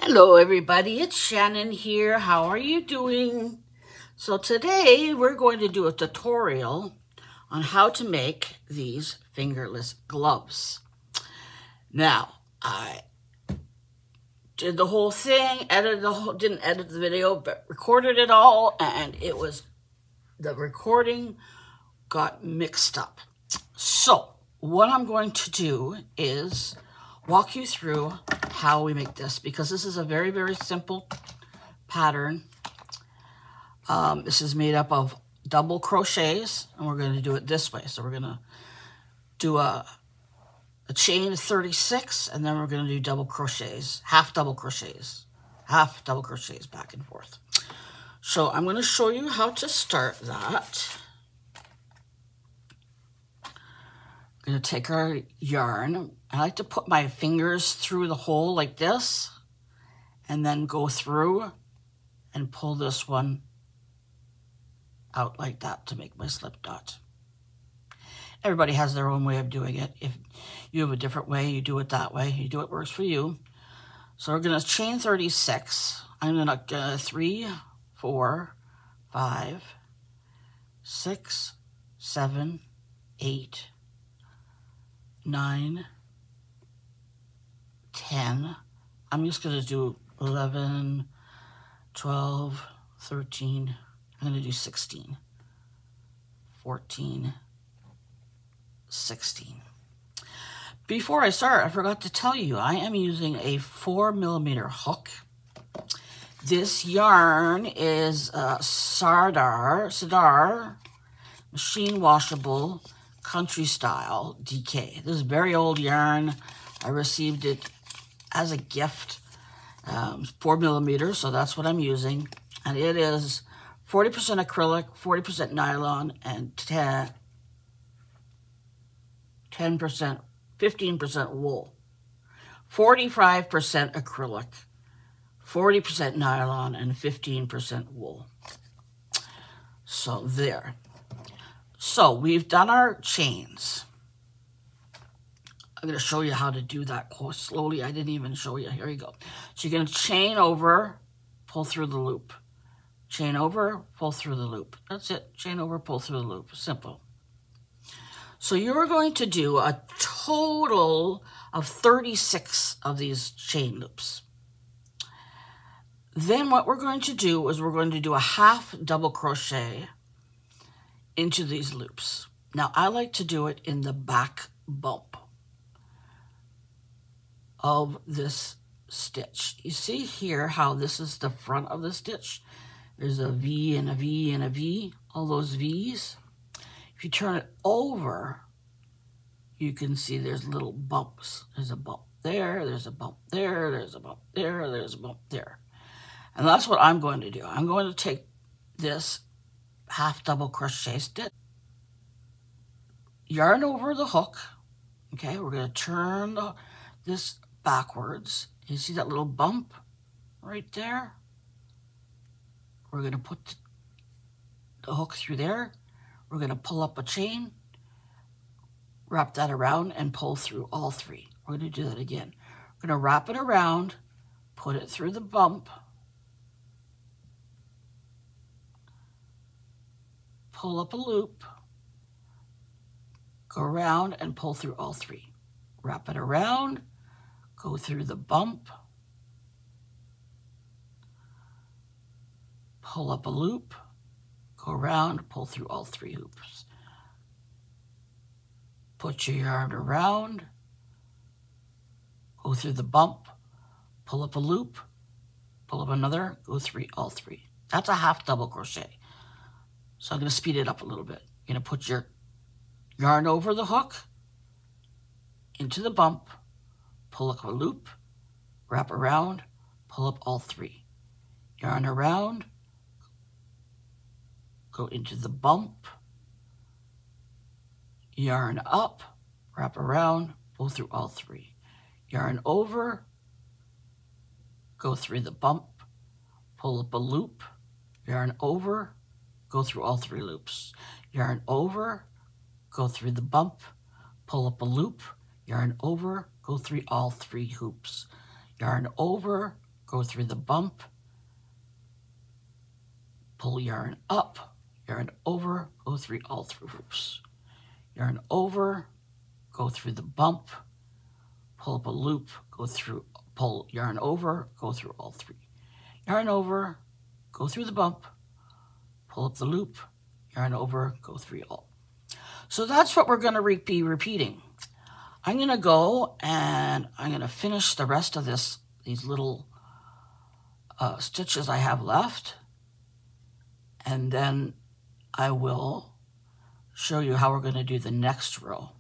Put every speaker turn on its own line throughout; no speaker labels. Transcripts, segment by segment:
Hello everybody, it's Shannon here. How are you doing? So today we're going to do a tutorial on how to make these fingerless gloves. Now, I did the whole thing, didn't edit the video, but recorded it all, and the recording got mixed up. So what I'm going to do is walk you through how we make this, because this is a very, very simple pattern. This is made up of double crochets, and we're going to do it this way. So we're going to do a chain of 36, and then we're going to do double crochets, half double crochets back and forth. So I'm going to show you how to start that. I'm going to take our yarn. I like to put my fingers through the hole like this, and then go through and pull this one out like that to make my slip knot. Everybody has their own way of doing it. If you have a different way, you do it that way. You do it works for you. So we're going to chain 36. I'm going to 3, 4, 5, 6, 7, 8, 9, 10. I'm just going to do 11, 12, 13. I'm going to do 16, 14, 16. Before I start, I forgot to tell you, I am using a 4mm hook. This yarn is Sardar machine washable country style DK. This is very old yarn. I received it as a gift, 4mm, so that's what I'm using. And it is 40% acrylic, 40% nylon, and 10%, 15% wool. 45% acrylic, 40% nylon, and 15% wool. So there. So we've done our chains. I'm going to show you how to do that slowly. I didn't even show you. Here you go. So you're going to chain over, pull through the loop. Chain over, pull through the loop. That's it. Chain over, pull through the loop. Simple. So you're going to do a total of 36 of these chain loops. Then what we're going to do is we're going to do a half double crochet into these loops. Now I like to do it in the back bump of this stitch. You see here how this is the front of the stitch? There's a V and a V and a V, all those V's. If you turn it over, you can see there's little bumps. There's a bump there, there's a bump there, there's a bump there, there's a bump there. And that's what I'm going to do. I'm going to take this half double crochet stitch, yarn over the hook. Okay, we're going to turn this backwards. You see that little bump right there? We're going to put the hook through there. We're going to pull up a chain, wrap that around, and pull through all three. We're going to do that again. We're going to wrap it around, put it through the bump, pull up a loop, go around and pull through all three. Wrap it around, go through the bump, pull up a loop, go around, pull through all three hoops. Put your yarn around, go through the bump, pull up a loop, pull up another, go through all three. That's a half double crochet. So I'm going to speed it up a little bit. You're going to put your yarn over the hook, into the bump, pull up a loop, wrap around, pull up all three. Yarn around, go into the bump, yarn up, wrap around, pull through all three. Yarn over, go through the bump, pull up a loop, yarn over, go through all three loops. Yarn over, go through the bump, pull up a loop, yarn over, go through all three hoops. Yarn over, go through the bump, pull yarn up, yarn over, go through all three hoops. Yarn over, go through the bump, pull up a loop, go through, pull yarn over, go through all three. Yarn over, go through the bump, pull up the loop, yarn over, go through all. So that's what we're going to be repeating. I'm going to go and I'm going to finish the rest of these little stitches I have left, and then I will show you how we're going to do the next row.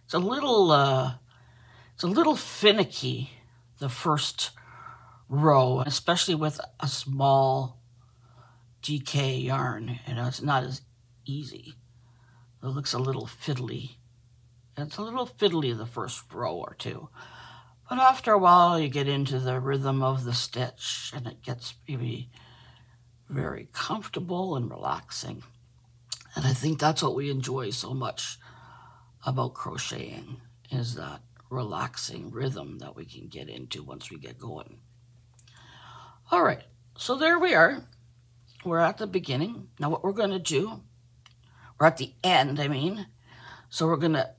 It's a little finicky, the first row, especially with a small DK yarn. You know, it's not as easy. It looks a little fiddly. It's a little fiddly the first row or two. But after a while, you get into the rhythm of the stitch, and it gets maybe very comfortable and relaxing. And I think that's what we enjoy so much about crocheting, is that relaxing rhythm that we can get into once we get going. All right, so there we are. We're at the beginning. Now what we're going to do, we're at the end, I mean. So we're going to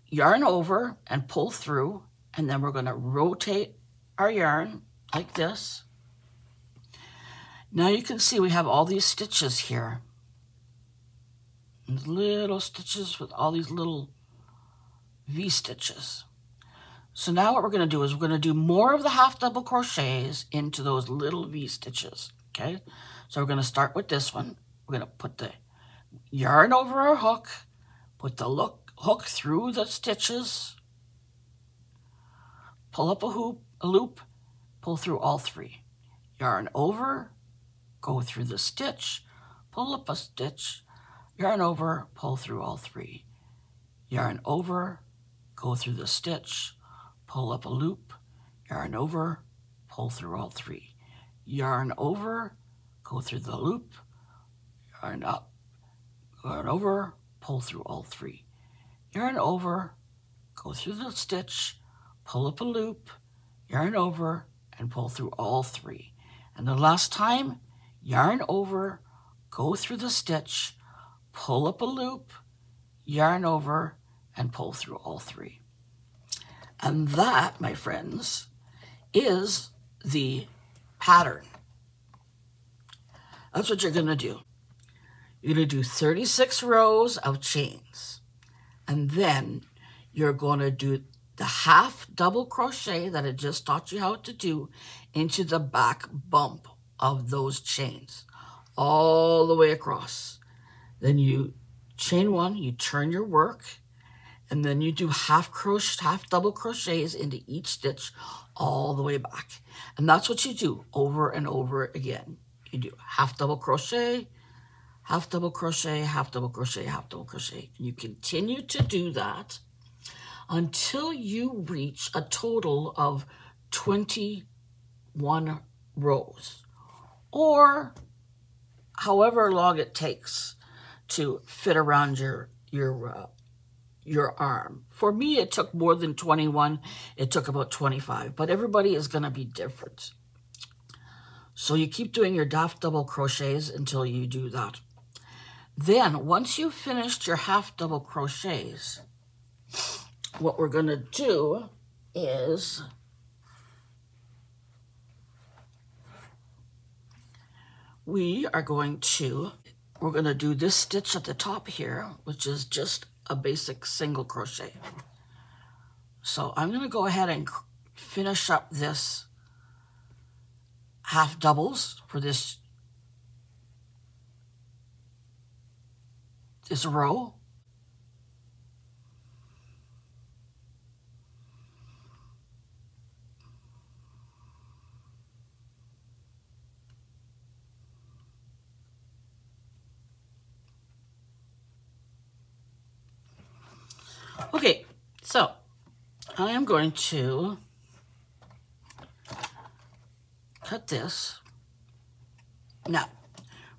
yarn over and pull through, and then we're going to rotate our yarn like this. Now you can see we have all these stitches here. Little stitches with all these little V-stitches. So now what we're going to do is we're going to do more of the half double crochets into those little V-stitches, okay? So we're going to start with this one. We're going to put the yarn over our hook, put the hook through the stitches, pull up a loop, pull through all three. Yarn over, go through the stitch, pull up a stitch, yarn over, pull through all three. Yarn over, go through the stitch, pull up a loop, yarn over, pull through all three. Yarn over, go through the loop, yarn up, yarn over, pull through all three. Yarn over, go through the stitch, pull up a loop, yarn over, and pull through all three. And the last time, yarn over, go through the stitch, pull up a loop, yarn over, and pull through all three. And that, my friends, is the pattern. That's what you're going to do. You're going to do 36 rows of chains. And then you're going to do the half double crochet that I just taught you how to do into the back bump of those chains all the way across. Then you chain one, you turn your work, and then you do half double crochets into each stitch all the way back. And that's what you do over and over again. You do half double crochet, half double crochet, half double crochet, half double crochet. And you continue to do that until you reach a total of 21 rows, or however long it takes to fit around your arm. For me, it took more than 21. It took about 25, but everybody is going to be different. So you keep doing your half double crochets until you do that. Then, once you've finished your half double crochets, what we're going to do is we're going to do this stitch at the top here, which is just a basic single crochet. So I'm going to go ahead and finish up this half doubles for this row. Okay, so I am going to cut this Now,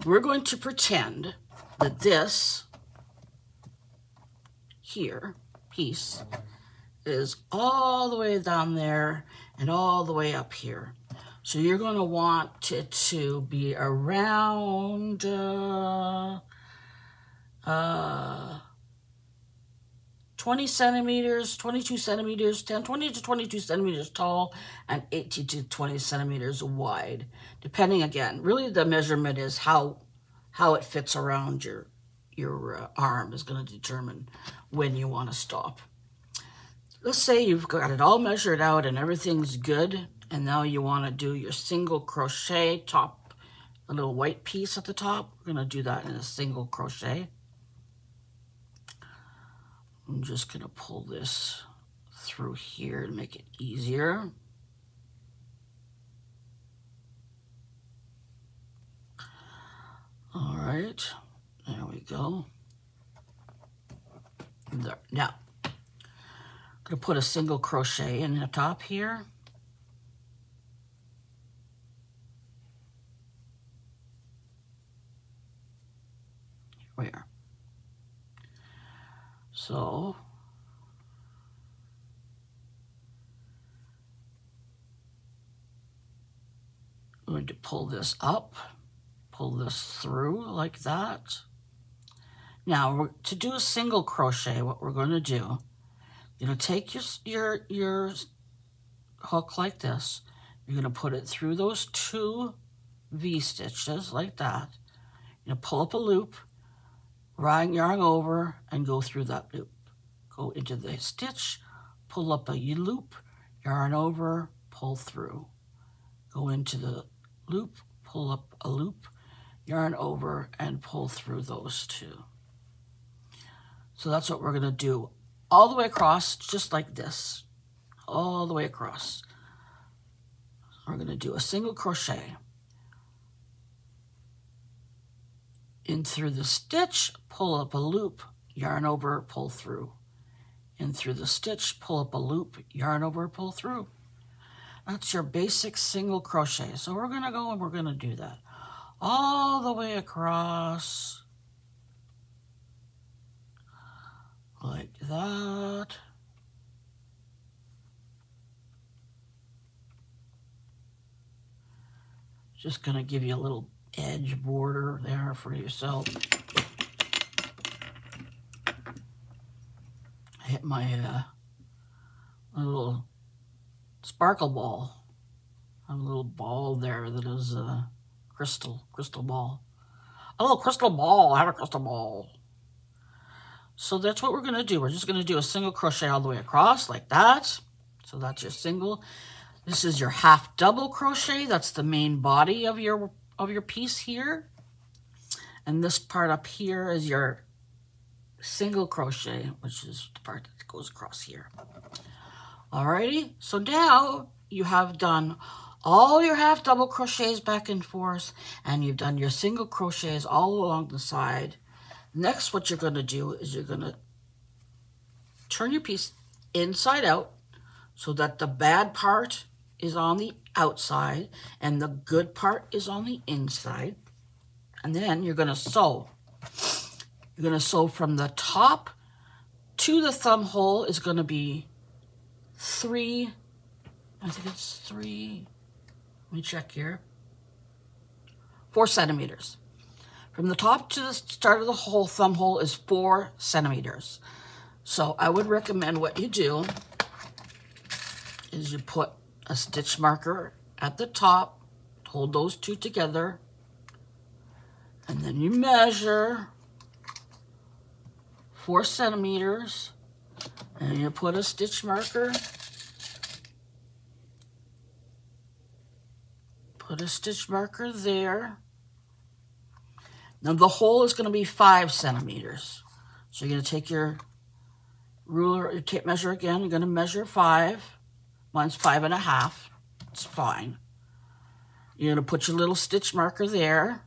we're going to pretend that this here piece is all the way down there and all the way up here. So you're going to want it to be around 20 centimeters, 22 centimeters, 20 to 22 centimeters tall, and 18 to 20 centimeters wide. Depending, again, really the measurement is how it fits around your arm is going to determine when you want to stop. Let's say you've got it all measured out and everything's good, and now you want to do your single crochet top, a little white piece at the top. We're going to do that in a single crochet. I'm just going to pull this through here to make it easier. All right, there we go. There. Now, I'm going to put a single crochet in the top here. Here we are. So, I'm going to pull this up, pull this through like that. Now, to do a single crochet, what we're going to do, you're going to take your hook like this. You're going to put it through those 2 V-stitches like that. You're going to pull up a loop, yarn over, and go through that loop. Go into the stitch, pull up a loop, yarn over, pull through. Go into the loop, pull up a loop, yarn over, and pull through those 2. So that's what we're going to do all the way across, just like this, all the way across. We're going to do a single crochet in through the stitch, pull up a loop, yarn over, pull through. In through the stitch, pull up a loop, yarn over, pull through. That's your basic single crochet. So we're going to go and we're going to do that all the way across like that. Just going to give you a little edge border there for yourself. I hit my little sparkle ball. I have a little ball there that is a crystal ball. A little crystal ball. I have a crystal ball. So that's what we're going to do. We're just going to do a single crochet all the way across like that. So that's your single. This is your half double crochet. That's the main body of your piece here. And this part up here is your single crochet, which is the part that goes across here. Alrighty, so now you have done all your half double crochets back and forth, and you've done your single crochets all along the side. Next, what you're going to do is you're going to turn your piece inside out so that the bad part is on the outside and the good part is on the inside. And then you're going to sew. You're going to sew from the top to the thumb hole is going to be 3, I think it's 3, let me check here, 4 centimeters. From the top to the start of the hole, thumb hole is 4 centimeters. So I would recommend what you do is you put a stitch marker at the top, hold those 2 together, and then you measure 4 centimeters, and you put a stitch marker, there. Now the hole is going to be 5 centimeters. So you're going to take your ruler, your tape measure again. You're going to measure 5. Mine's 5.5. It's fine. You're going to put your little stitch marker there.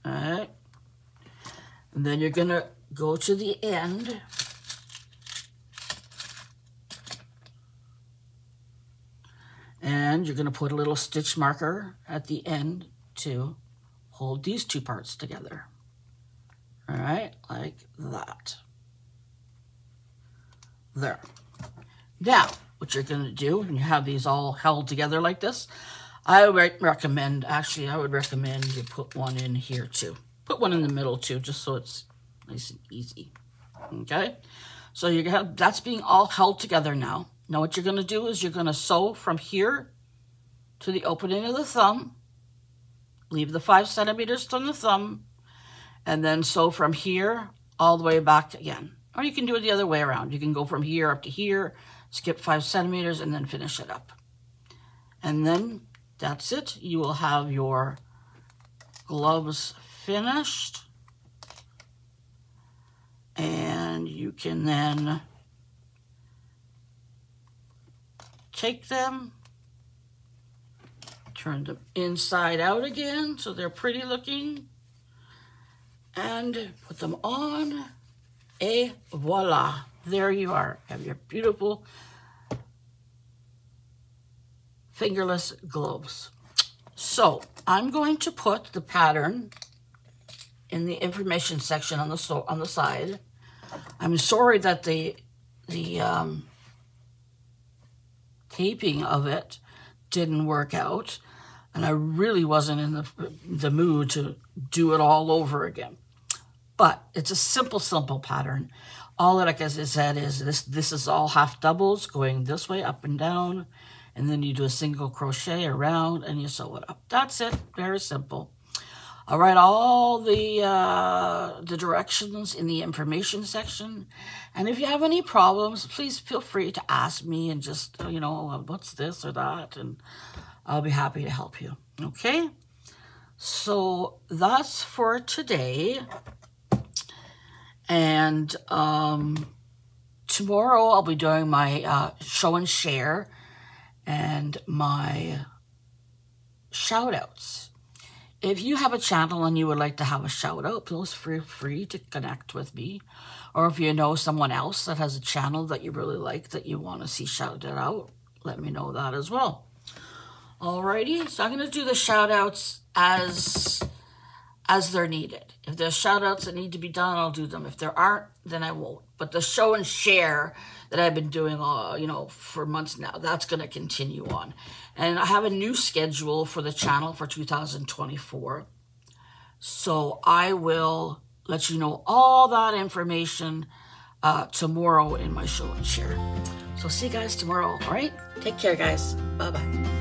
All right. And then you're going to go to the end. And And you're going to put a little stitch marker at the end to hold these two parts together. All right, like that. There. Now, what you're going to do, when you have these all held together like this, I would recommend you put one in here too. Put one in the middle too, just so it's nice and easy. Okay? So you have that's being all held together now. Now what you're going to do is you're going to sew from here to the opening of the thumb. Leave the 5 centimeters from the thumb, and then sew from here all the way back again. Or you can do it the other way around. You can go from here up to here, skip 5 centimeters, and then finish it up. And then that's it. You will have your gloves finished. And you can then take them, turn them inside out again so they're pretty looking, and put them on, et voila. There you are. Have your beautiful fingerless gloves. So I'm going to put the pattern in the information section on the side. I'm sorry that the taping of it didn't work out, and I really wasn't in the mood to do it all over again. But it's a simple pattern. All that, like as I said, is this is all half doubles going this way, up and down, and then you do a single crochet around and you sew it up. That's it. Very simple. I'll write all the directions in the information section. And if you have any problems, please feel free to ask me and just, you know, what's this or that, and I'll be happy to help you. Okay? So that's for today. And tomorrow I'll be doing my show and share and my shout outs. If you have a channel and you would like to have a shout out, please feel free to connect with me. Or if you know someone else that has a channel that you really like that you want to see shouted out, let me know that as well. Alrighty, so I'm going to do the shout outs as they're needed. If there's shout outs that need to be done, I'll do them. If there aren't, then I won't. But the show and share that I've been doing, you know, for months now, that's going to continue on. And I have a new schedule for the channel for 2024. So I will let you know all that information tomorrow in my show and share. So see you guys tomorrow, all right? Take care, guys. Bye-bye.